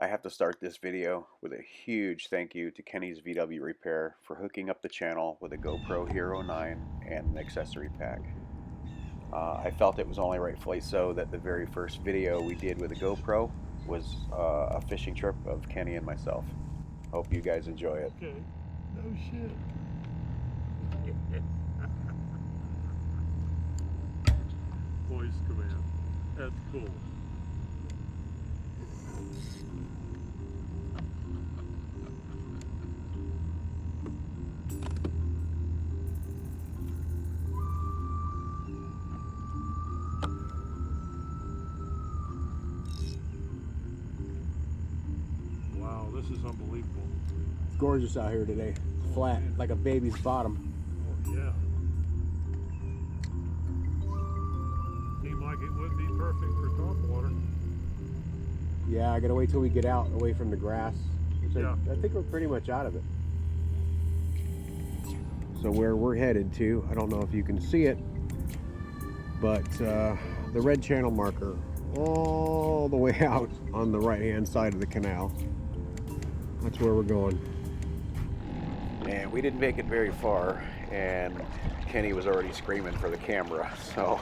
I have to start this video with a huge thank you to Kenny's VW Repair for hooking up the channel with a GoPro Hero 9 and an accessory pack. I felt it was only rightfully so that the very first video we did with a GoPro was a fishing trip of Kenny and myself. Hope you guys enjoy it. Okay, no shit. Voice command. That's cool. Wow, this is unbelievable. It's gorgeous out here today. Flat, like a baby's bottom. Oh, yeah. Seemed like it would be perfect for top water. Yeah, I gotta wait till we get out away from the grass. Which Yeah. I think we're pretty much out of it. So where we're headed to, I don't know if you can see it, but the red channel marker all the way out on the right hand side of the canal. That's where we're going. And we didn't make it very far, and Kenny was already screaming for the camera, so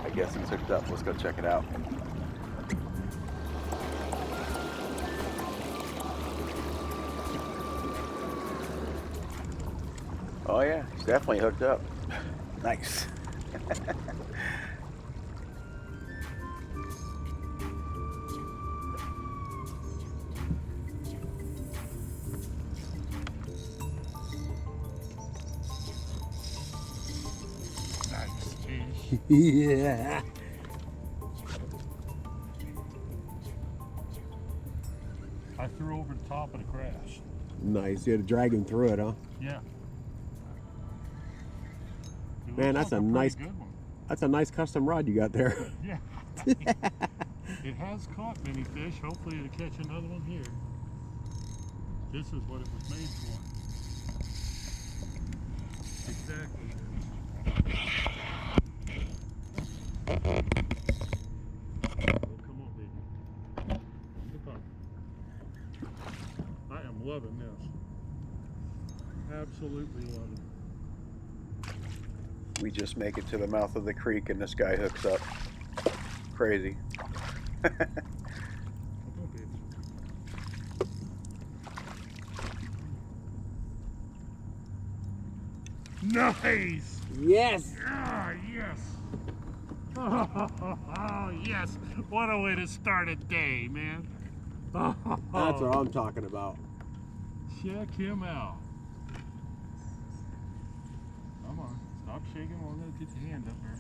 I guess he's hooked up. Let's go check it out. Oh yeah, he's definitely hooked up. Nice. Nice fish. Yeah. I threw over the top of the crash. Nice. You had to drag him through it, huh? Yeah. It Man, looks that's like a pretty nice- good one. That's a nice custom rod you got there. Yeah. It has caught many fish. Hopefully it'll catch another one here. This is what it was made for. Exactly. Oh, come on, baby. Look up. I am loving this. Absolutely loving it. We just make it to the mouth of the creek and this guy hooks up. Crazy. Come on, baby. Nice! Yes. Ah, yes! Oh, yes! What a way to start a day, man! That's what I'm talking about. Check him out. Come on, stop shaking. We're gonna get your hand up there.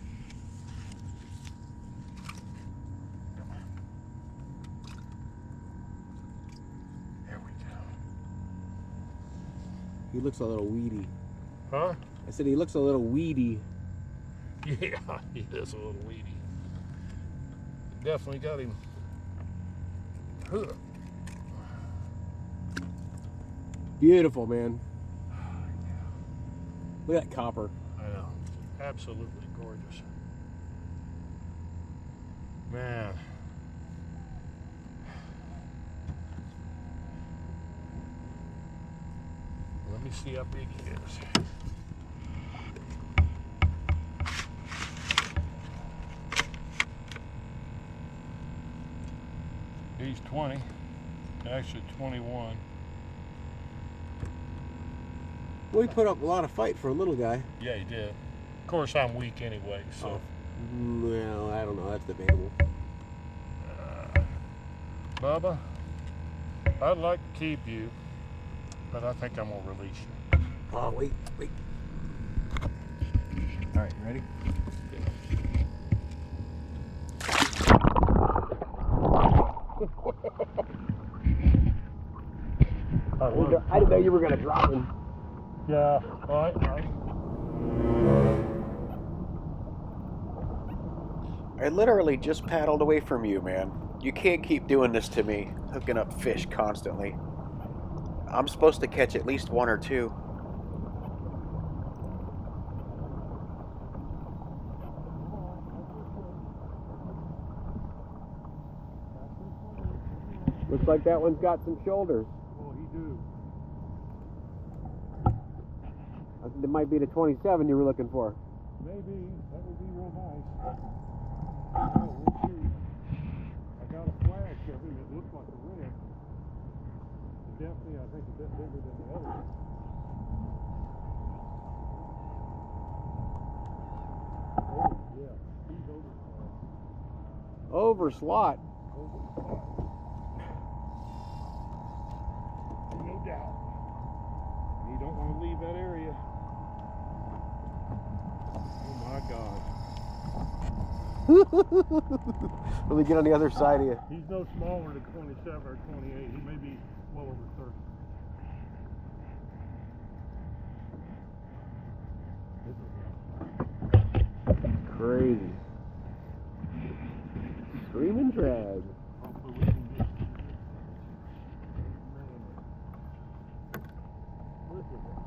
Come on. There we go. He looks a little weedy. Huh? I said he looks a little weedy. Yeah, he is a little weedy. Definitely got him hooked. Beautiful, man. Look at that copper. I know. Absolutely gorgeous. Man. Let me see how big he is. He's 20, actually 21. Well, he put up a lot of fight for a little guy. Yeah, he did. Of course, I'm weak anyway, so. Well, I don't know. That's debatable. Bubba, I'd like to keep you, but I think I'm gonna release you. Oh, wait. All right, you ready? I didn't know you were going to drop him. Yeah, all right. I literally just paddled away from you, man. You can't keep doing this to me, hooking up fish constantly. I'm supposed to catch at least one or two. Looks like that one's got some shoulders. Oh, he do. It might be the 27 you were looking for. Maybe. That would be real nice. Oh, we'll see. I got a flash of him. It looks like a red. Definitely, I think a bit bigger than the other one. Oh, yeah. He's over slot. Over slot. Over slot. No doubt. You don't want to leave that area. Oh my gosh. Let me get on the other side of you. He's no smaller than 27 or 28. He may be well over 30. Crazy. Screaming drag. Hopefully we can get. Man. Look at that.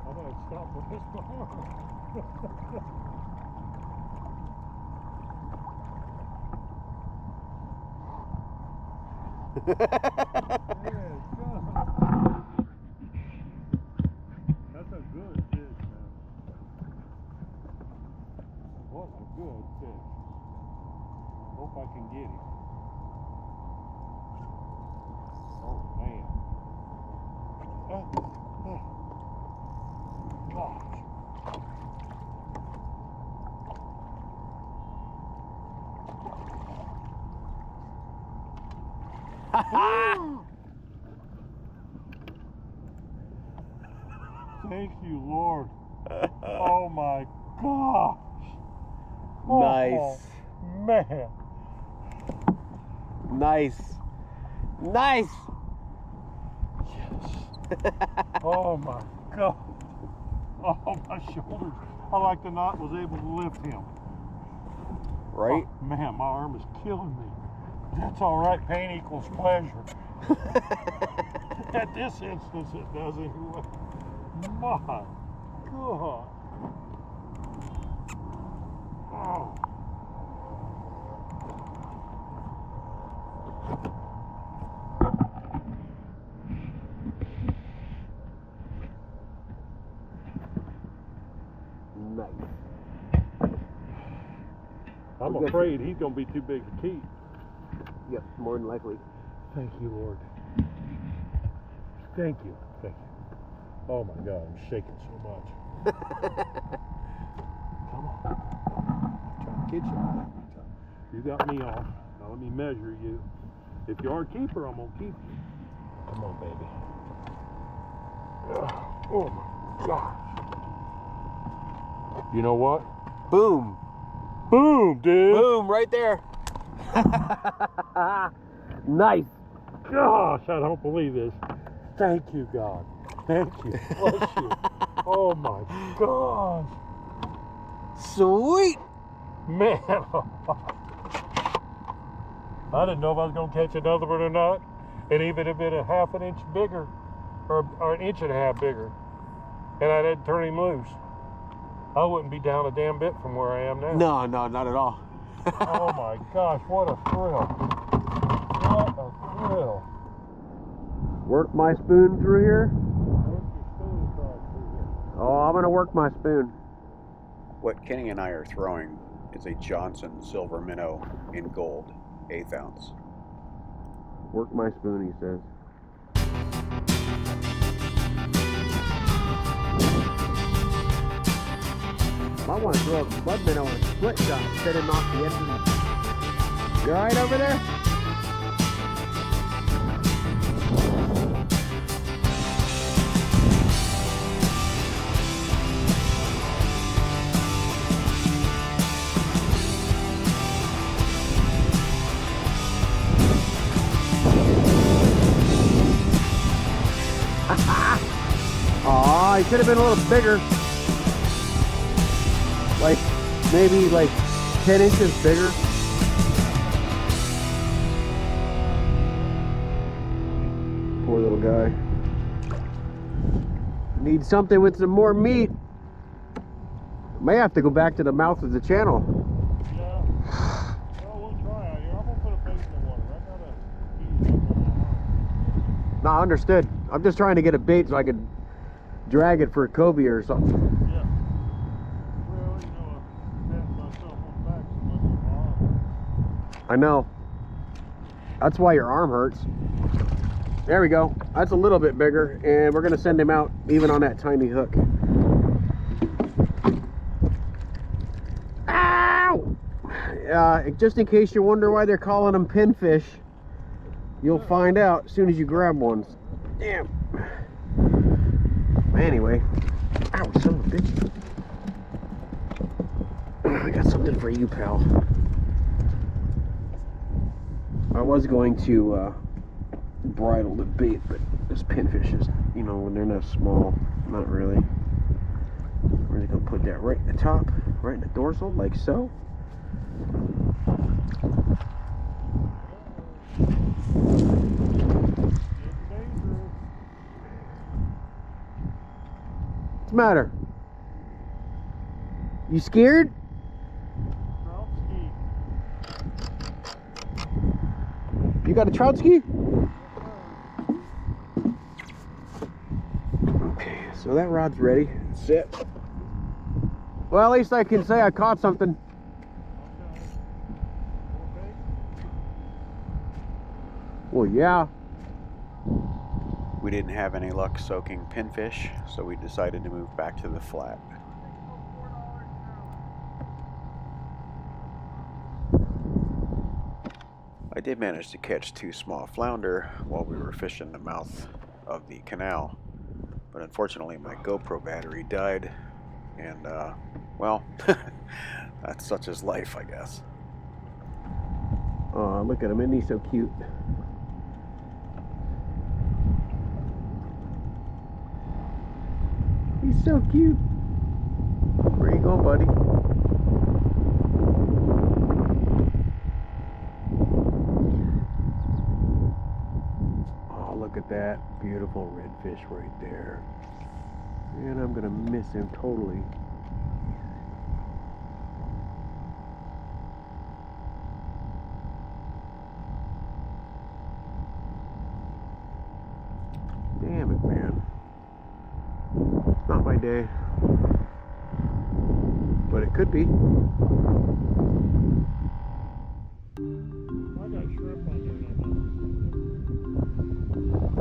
How about I stop with this bar? That's a good fish, man. What a good fish. Hope I can get him. Oh, man. Gosh. Thank you, Lord. Oh my gosh. Nice. Oh, man. Nice. Nice. Yes. Oh my God. Oh, my shoulders. I like the knot was able to lift him. Right? Oh, man, my arm is killing me. That's all right. Pain equals pleasure. At this instance, it does anyway. My God. Oh. Nice. I'm We're good. afraid he's going to be too big to keep. Yep, more than likely. Thank you, Lord. Thank you. Thank you. Oh my God, I'm shaking so much. Come on. Trying to get you. You got me off. Now let me measure you. If you are a keeper, I'm going to keep you. Come on, baby. Oh my gosh. You know what? Boom. Boom, dude. Boom, right there. Nice. Gosh, I don't believe this. Thank you, God. Thank you. Bless you. Oh my gosh. Sweet. Man. I didn't know if I was going to catch another one or not. And even if it a half an inch bigger, or an inch and a half bigger, and I didn't turn him loose, I wouldn't be down a damn bit from where I am now. No, no, not at all. Oh my gosh, what a thrill. What a thrill. Work my spoon through here. Work your spoon across through here. Oh, I'm gonna work my spoon. What Kenny and I are throwing is a Johnson silver minnow in gold, 1/8 ounce. Work my spoon, he says. I want to throw a mud minnow on a split shot, set him off the end of the... You alright over there? Aw, he could have been a little bigger. Like, maybe like 10 inches bigger. Poor little guy. Need something with some more meat. May have to go back to the mouth of the channel. Yeah. Not understood. I'm just trying to get a bait so I could drag it for a cobia or something. Yeah. Well, you know, I pat myself on the back so much on my arm. I know. That's why your arm hurts. There we go. That's a little bit bigger, and we're gonna send him out even on that tiny hook. Ow! Just in case you wonder why they're calling them pinfish, you'll find out as soon as you grab one. Damn. Anyway, ow, son of a bitch. I got something for you, pal. I was going to bridle the bait, but this pinfish is, you know, when they're not small, not really. We're just gonna put that right in the top, right in the dorsal, like so. What's the matter? You scared? You got a trout ski? Okay, so that rod's ready. Sit. Well, at least I can say I caught something. Well, yeah. We didn't have any luck soaking pinfish, so we decided to move back to the flat. I did manage to catch 2 small flounder while we were fishing the mouth of the canal, but unfortunately my GoPro battery died, and well, that's such is life, I guess. Oh, look at him, isn't he so cute? He's so cute. Where you going, buddy? Oh, look at that beautiful redfish right there. And I'm gonna miss him totally. Damn it, man. Not my day. But it could be. I got shrimp on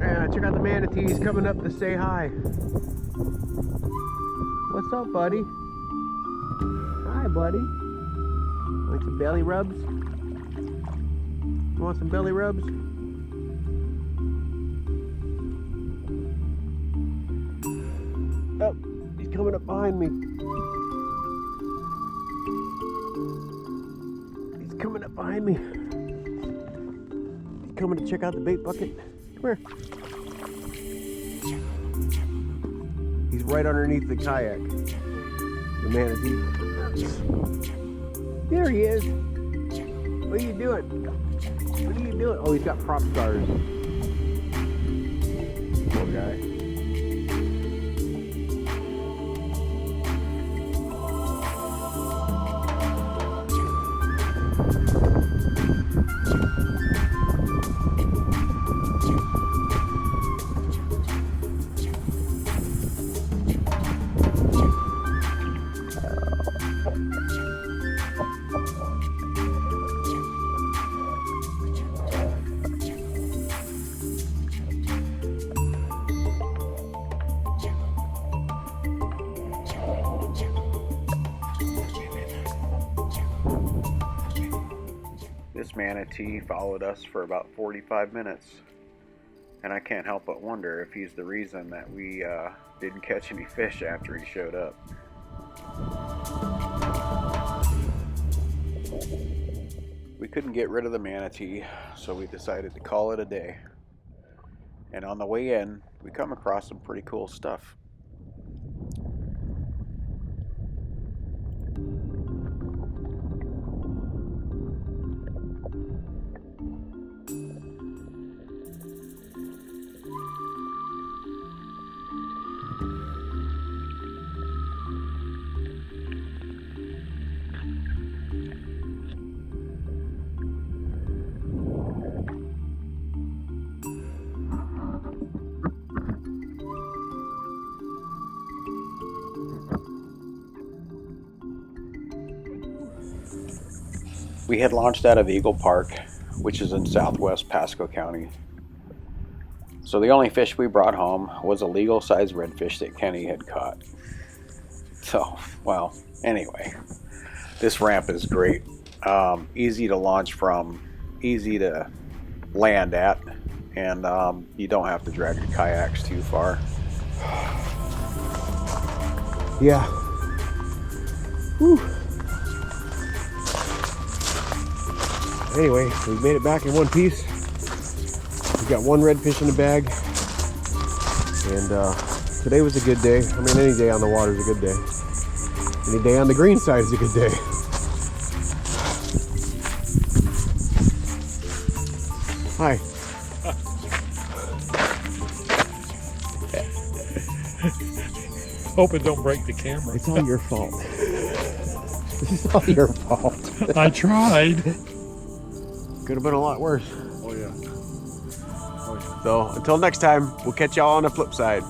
Yeah, check out the manatees coming up to say hi. What's up, buddy? Hi, buddy. Want some belly rubs? You want some belly rubs? Oh, he's coming up behind me. He's coming up behind me. He's coming to check out the bait bucket. Come here. He's right underneath the kayak. The manatee. There he is. What are you doing? What are you doing? Oh, he's got prop stars. Poor guy. This manatee followed us for about 45 minutes, and I can't help but wonder if he's the reason that we didn't catch any fish after he showed up. We couldn't get rid of the manatee, so we decided to call it a day. And on the way in, we come across some pretty cool stuff. We had launched out of Eagle Park, which is in southwest Pasco County. So the only fish we brought home was a legal sized redfish that Kenny had caught. So, well, anyway, this ramp is great. Easy to launch from, easy to land at, and you don't have to drag your kayaks too far. Yeah. Whew. Anyway, we made it back in one piece. We got one redfish in the bag, and today was a good day. I mean, any day on the water is a good day. Any day on the green side is a good day. Hi. Hope it don't break the camera. It's all your fault. This is all your fault. I tried. Could have been a lot worse. Oh yeah. So until next time, we'll catch y'all on the flip side.